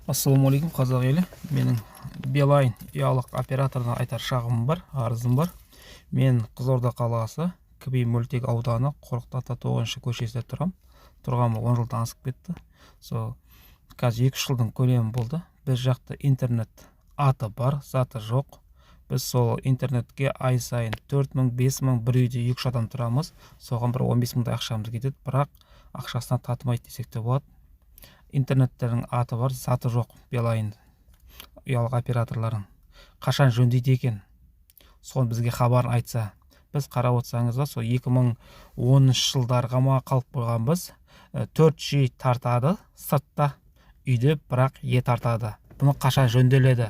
Ассалаумағалейкум қазақ елі. Менің Билайн ұялық операторына айтар шағымым бар, арызым бар. Мен Қызылорда қаласы, Кіби мөлтек ауданы, Қорқыт ата 9-шы көшесінде тұрам. Тұрғаныма 10 жылдан асып кетті. Қазір 2 жылдың көлемі болды. Біз жақта интернет аты бар, заты жоқ. Біз сол интернетке ай сайын 4.000, 5.000, бір үйде 2-3 адам тұрамыз. Соған бір 15 мыңдай ақшамыз кетеді, бірақ ақшасынан татымайды десек те болады. Интернеттердің аты бар, заты жоқ. Билайн ұялық операторларын қашан жөндейді екен, соны бізге хабарын айтса. Біз қарап отырсаңыздар, сол 2010 жылдарға ма қалып қойғанбыз. 4G тартады сыртта, үйде бірақ тартады. Бұны қашан жөнделеді?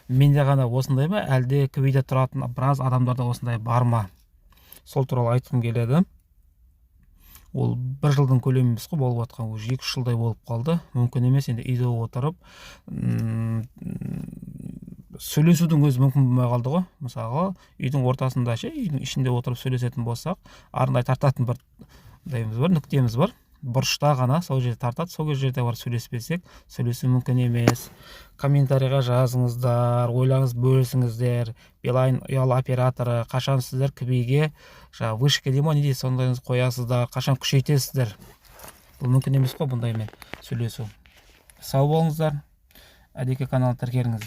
Менде ғана осындай ма, әлде Кібиде тұратын біраз адамдарда осындай бар ма? Сол туралы айтқым келеді. Ол 1 жылдың көлемі емес қой болып жатқан, уже 2-3 жылдай болып қалды. Мүмкін емес, енді үйде отырып сөйлесудің өзі мүмкін болмай қалды ғой. Мысалы, үйдің ортасында, үйдің ішінде отырып сөйлесетін болсақ, арнайы тартатын бір нүктеміз бар. Бұрышта ғана сол жерде тартады. Сол жерде бар сөйлеспесек, сөйлесу мүмкін емес. Комментарийға жазыңыздар, ойларыңыз бөлісіңіздер. Билайн ұялы операторы, қашан сіздер Кібиге вышка дей ма, не дейді, сондайыңыз қоясыздар, қашан күшейтесіздер. Бұл мүмкін емес қой бұндаймен сөйлесу. Сау болыңыздар. Әдеке канал тіркеліңіз.